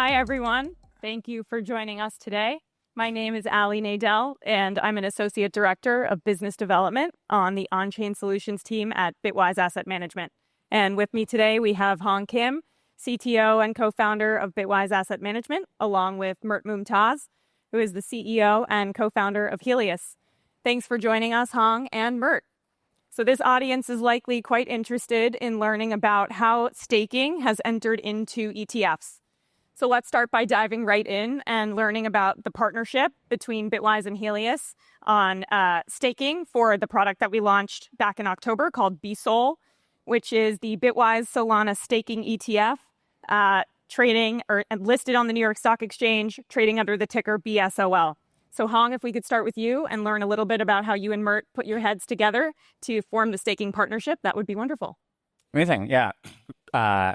Hi, everyone. Thank you for joining us today. My name is Ali Nadell, and I'm an Associate Director of Business Development on the On-Chain Solutions team at Bitwise Asset Management. And with me today, we have Hong Kim, CTO and co-founder of Bitwise Asset Management, along with Mert Mumtaz, who is the CEO and co-founder of Helius. Thanks for joining us, Hong and Mert. So this audience is likely quite interested in learning about how staking has entered into ETFs. So let's start by diving right in and learning about the partnership between Bitwise and Helius on staking for the product that we launched back in October called BSOL, which is the Bitwise Solana staking ETF, trading or listed on the New York Stock Exchange, trading under the ticker BSOL. So Hong, if we could start with you and learn a little bit about how you and Mert put your heads together to form the staking partnership, that would be wonderful. Amazing. Yeah.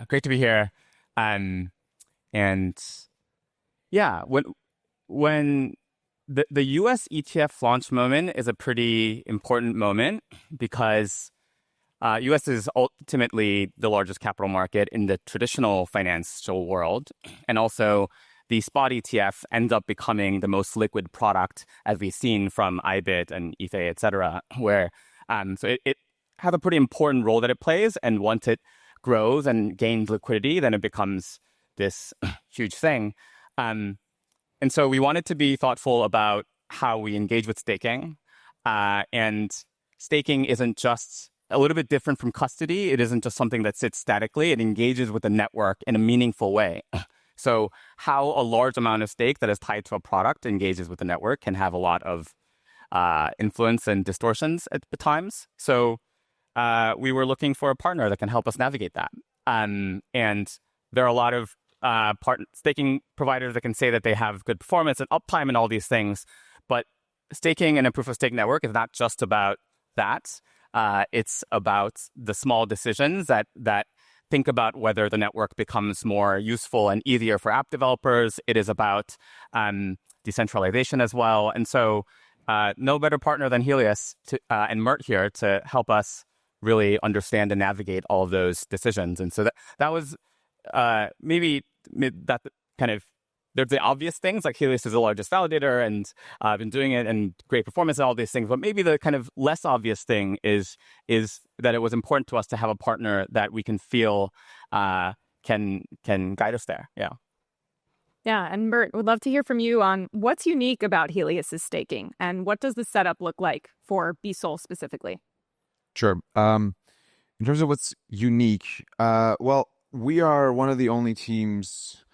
Great to be here. And yeah, when the US ETF launch moment is a pretty important moment because US is ultimately the largest capital market in the traditional financial world. And also the spot ETF ends up becoming the most liquid product, as we've seen from IBIT and ETH, et cetera, where so it has a pretty important role that it plays. And once it grows and gains liquidity, then it becomes this huge thing. And so we wanted to be thoughtful about how we engage with staking. And staking isn't just a little bit different from custody. It isn't just something that sits statically. It engages with the network in a meaningful way. So how a large amount of stake that is tied to a product engages with the network can have a lot of influence and distortions at times. So we were looking for a partner that can help us navigate that. And there are a lot of staking providers that can say that they have good performance and uptime and all these things. But staking in a proof of stake network is not just about that. It's about the small decisions that think about whether the network becomes more useful and easier for app developers. It is about decentralization as well. And so no better partner than Helius and Mert here to help us really understand and navigate all of those decisions. And so that was maybe that kind of, there's the obvious things like Helius is the largest validator and I've been doing it and great performance and all these things. But maybe the kind of less obvious thing is that it was important to us to have a partner that we can feel can guide us there. Yeah. Yeah. And Mert, would love to hear from you on what's unique about Helius's staking and what does the setup look like for BSOL specifically? Sure. In terms of what's unique, well, we are one of the only teams.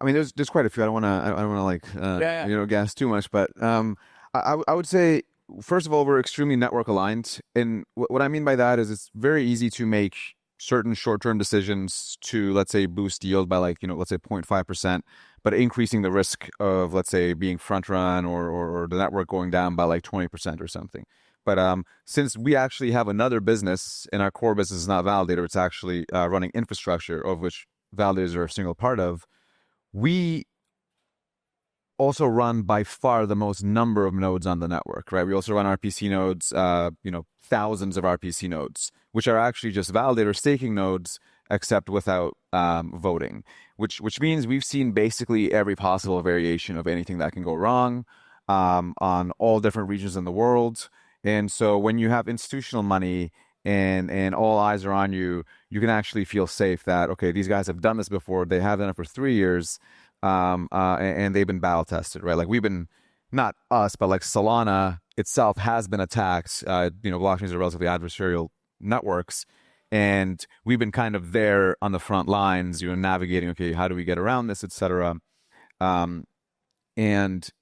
I mean, there's quite a few. I don't want to gas too much, but I would say first of all, we're extremely network aligned, and what I mean by that is it's very easy to make certain short-term decisions to, let's say, boost yield by let's say 0.5%, but increasing the risk of, let's say, being front run or the network going down by like 20% or something. But since we actually have another business, and our core business is not validator, it's actually running infrastructure, of which validators are a single part of, we also run by far the most number of nodes on the network, right? We also run RPC nodes, thousands of RPC nodes, which are actually just validator staking nodes, except without voting, which means we've seen basically every possible variation of anything that can go wrong on all different regions in the world. And so when you have institutional money and all eyes are on you, you can actually feel safe that, okay, these guys have done this before. They have done it for 3 years, and they've been battle tested, right? Like we've been, not us, but like Solana itself has been attacked. Blockchains are relatively adversarial networks, and we've been kind of there on the front lines, navigating, okay, how do we get around this, et cetera. And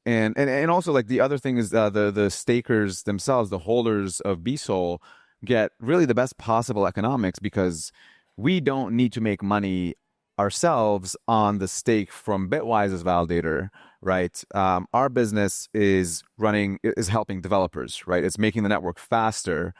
also, like, the other thing is the stakers themselves, the holders of BSOL, get really the best possible economics because we don't need to make money ourselves on the stake from Bitwise's validator, right? Our business is helping developers, right? It's making the network faster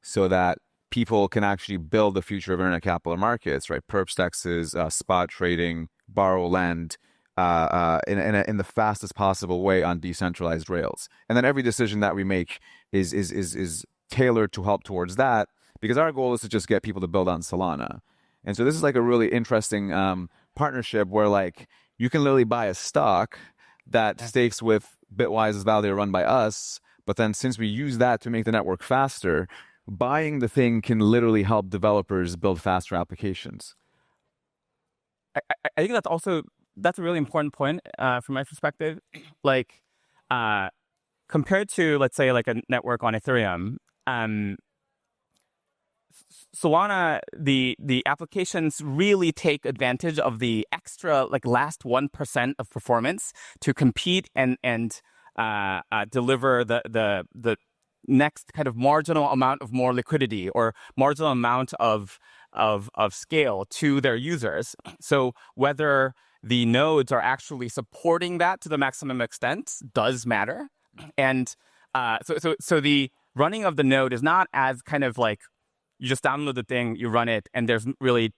so that people can actually build the future of internet capital markets, right? Perp dexes, spot trading, borrow, lend, in the fastest possible way on decentralized rails. And then every decision that we make is tailored to help towards that, because our goal is to just get people to build on Solana. And so this is like a really interesting partnership where, like, you can literally buy a stock that stakes with Bitwise's validator run by us. But then since we use that to make the network faster, buying the thing can literally help developers build faster applications. I think that's a really important point from my perspective. Like, compared to, let's say, like a network on Ethereum, Solana, the applications really take advantage of the extra, like, last 1% of performance to compete and deliver the next kind of marginal amount of more liquidity or marginal amount of scale to their users. So whether the nodes are actually supporting that to the maximum extent does matter. And so the running of the node is not as kind of like you just download the thing, you run it, and there's really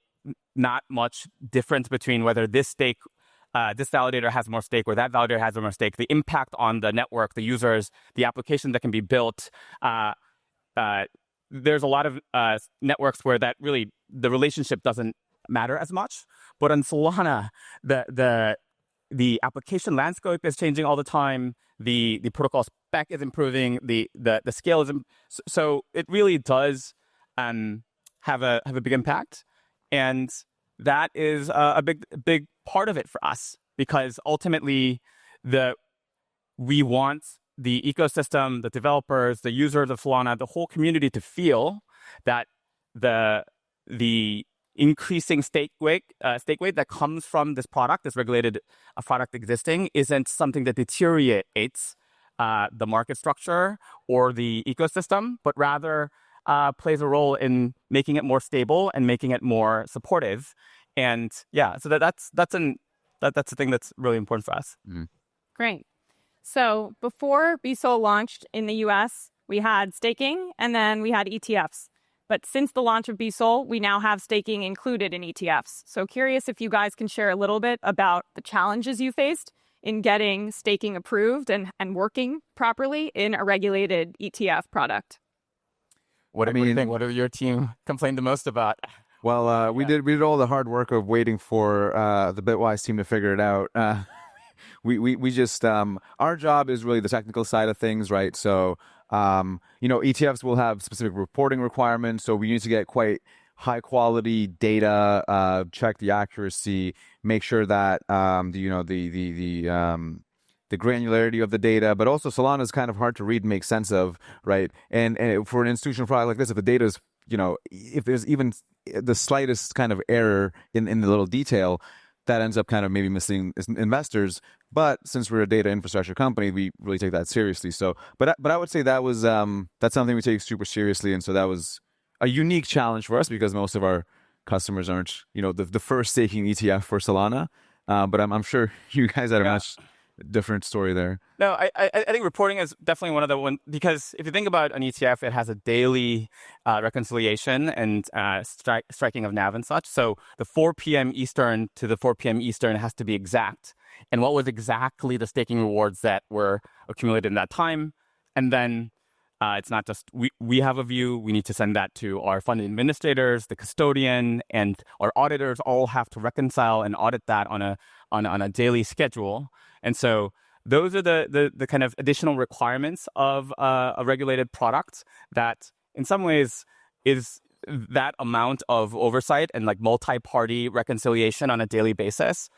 not much difference between whether this validator has more stake or that validator has more stake. The impact on the network, the users, the application that can be built. There's a lot of networks where that really the relationship doesn't matter as much. But on Solana, the application landscape is changing all the time. The protocol spec is improving. The scale is so it really does have a big impact, and that is a big part of it for us, because ultimately we want the ecosystem, the developers, the users of Solana, the whole community to feel that the increasing stake weight that comes from this product, this regulated product existing, isn't something that deteriorates the market structure or the ecosystem, but rather plays a role in making it more stable and making it more supportive. And yeah, so that's a thing that's really important for us. Mm. Great. So before BSOL launched in the US, we had staking and then we had ETFs. But since the launch of BSOL, we now have staking included in ETFs. So curious if you guys can share a little bit about the challenges you faced in getting staking approved and working properly in a regulated ETF product. What do you think? What did your team complain the most about? Well, we did all the hard work of waiting for the Bitwise team to figure it out. We just our job is really the technical side of things, right? So ETFs will have specific reporting requirements, so we need to get quite high quality data, check the accuracy, make sure that the granularity of the data, but also Solana is kind of hard to read and make sense of, right? And for an institutional product like this, if the data is, if there's even the slightest kind of error in the little detail, that ends up kind of maybe missing investors. But since we're a data infrastructure company, we really take that seriously. So, but I would say that was that's something we take super seriously, and so that was a unique challenge for us because most of our customers aren't, the first staking ETF for Solana. But I'm sure you guys had a much different story there. No, I think reporting is definitely one of the one, because if you think about an ETF, it has a daily reconciliation and striking of NAV and such. So the 4 p.m. Eastern to the 4 p.m. Eastern has to be exact. And what was exactly the staking rewards that were accumulated in that time? And then it's not just we have a view. We need to send that to our fund administrators, the custodian, and our auditors all have to reconcile and audit that on a daily schedule. And so those are the kind of additional requirements of a regulated product that in some ways is that amount of oversight and like multi-party reconciliation on a daily basis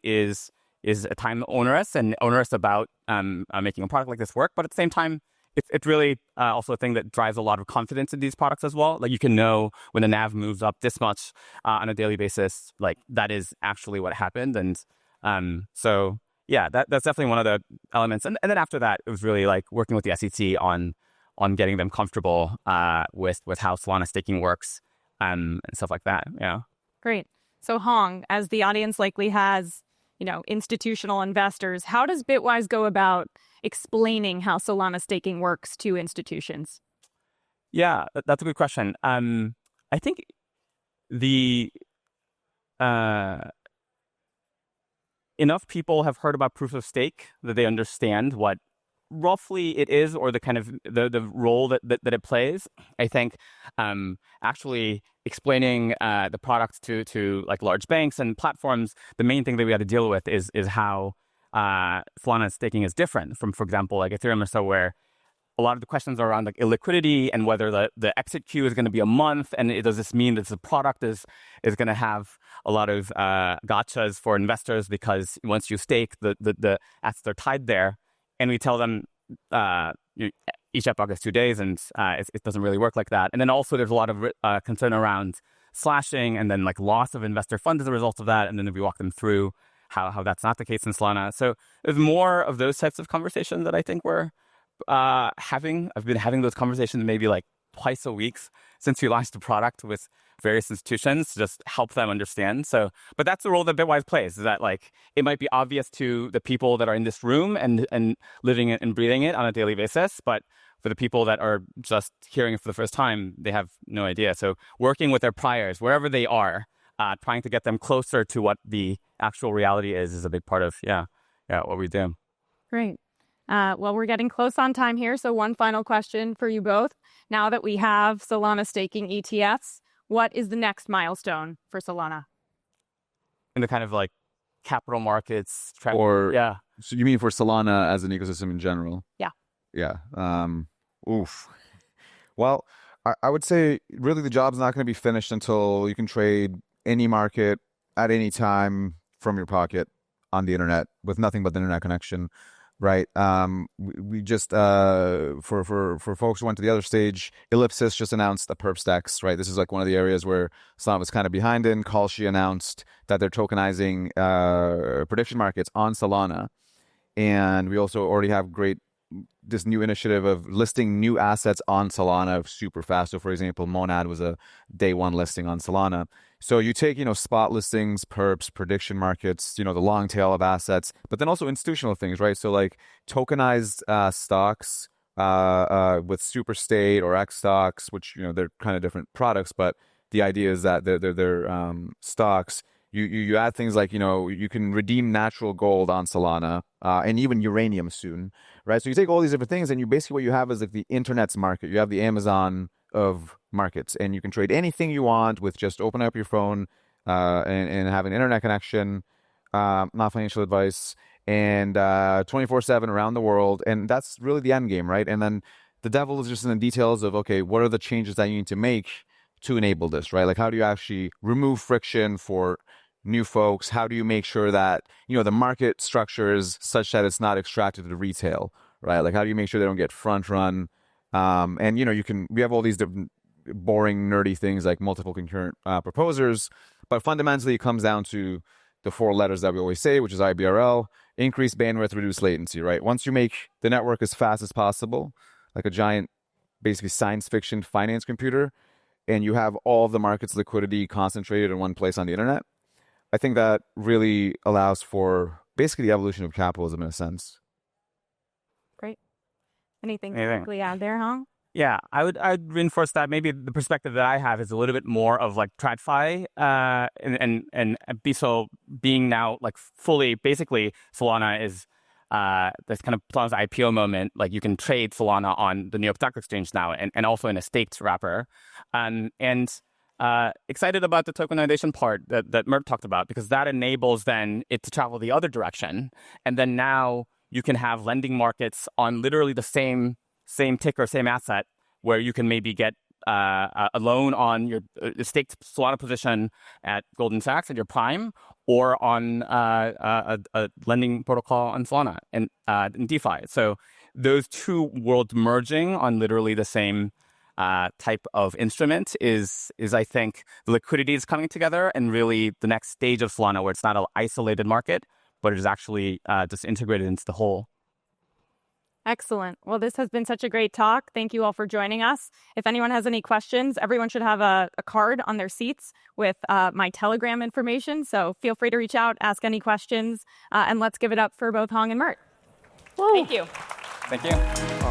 is a time onerous about making a product like this work. But at the same time, it's really also a thing that drives a lot of confidence in these products as well. Like you can know when the NAV moves up this much on a daily basis, like that is actually what happened. And so yeah, that's definitely one of the elements. And then after that, it was really like working with the SEC on getting them comfortable with how Solana staking works and stuff like that. Yeah. Great. So Hong, as the audience likely has, institutional investors, how does Bitwise go about explaining how Solana staking works to institutions? Yeah, that's a good question. I think enough people have heard about proof of stake that they understand what roughly it is, or the kind of the role that it plays. I think actually explaining the product to like large banks and platforms, the main thing that we had to deal with is how Solana staking is different from, for example, like Ethereum or so, where a lot of the questions are around like illiquidity and whether the exit queue is going to be a month, and does this mean that the product is going to have a lot of gotchas for investors, because once you stake, the assets are tied there, and we tell them each epoch is 2 days, and it doesn't really work like that. And then also there's a lot of concern around slashing and then like loss of investor funds as a result of that, and then we walk them through how that's not the case in Solana. So there's more of those types of conversations that I think we're having. I've been having those conversations maybe like twice a week since we launched the product with various institutions to just help them understand. So, but that's the role that Bitwise plays, is that like it might be obvious to the people that are in this room and living it and breathing it on a daily basis, but for the people that are just hearing it for the first time, they have no idea. So working with their priors, wherever they are, trying to get them closer to what the actual reality is a big part of what we do. Great. Well, we're getting close on time here, so one final question for you both. Now that we have Solana staking ETFs, what is the next milestone for Solana? In the kind of like capital markets, So you mean for Solana as an ecosystem in general? Yeah. Yeah. Well, I would say really the job's not going to be finished until you can trade any market at any time from your pocket on the internet with nothing but the internet connection. Right. We just for folks who went to the other stage, Ellipsis just announced the perp stacks. Right. This is like one of the areas where Solana was kind of behind in. Kalshi announced that they're tokenizing prediction markets on Solana, and we also already have this new initiative of listing new assets on Solana super fast. So, for example, Monad was a day one listing on Solana. So you take, spot listings, perps, prediction markets, the long tail of assets, but then also institutional things, right? So like tokenized stocks with Superstate or X stocks, which, they're kind of different products, but the idea is that they're stocks. You add things like, you can redeem natural gold on Solana and even uranium soon, right? So you take all these different things, and what you have is like the internet's market. You have the Amazon of markets, and you can trade anything you want with just opening up your phone and having an internet connection, not financial advice, and 24/7 around the world. And that's really the end game, right? And then the devil is just in the details of, okay, what are the changes that you need to make to enable this, right? Like, how do you actually remove friction for new folks? How do you make sure that, the market structure is such that it's not extracted to retail, right? Like, how do you make sure they don't get front run? And, we have all these different boring, nerdy things like multiple concurrent proposers, but fundamentally it comes down to the 4 letters that we always say, which is IBRL: increase bandwidth, reduce latency, right? Once you make the network as fast as possible, like a giant, basically science fiction finance computer, and you have all of the market's liquidity concentrated in one place on the internet, I think that really allows for basically the evolution of capitalism in a sense. Great. Anything to quickly add there, Hong? Yeah, I'd reinforce that. Maybe the perspective that I have is a little bit more of like TradFi and BSO being now like fully, basically Solana is this kind of Solana's IPO moment. Like you can trade Solana on the New York Stock Exchange now, and also in a staked wrapper. And excited about the tokenization part that Mert talked about, because that enables then it to travel the other direction. And then now you can have lending markets on literally the same ticker, same asset, where you can maybe get a loan on your staked Solana position at Goldman Sachs at your prime, or on a lending protocol on Solana and in DeFi. So those two worlds merging on literally the same type of instrument is I think the liquidity is coming together, and really the next stage of Solana, where it's not an isolated market, but it is actually just integrated into the whole. Excellent. Well, this has been such a great talk. Thank you all for joining us. If anyone has any questions, everyone should have a card on their seats with my Telegram information. So feel free to reach out, ask any questions, and let's give it up for both Hong and Mert. Thank you. Thank you.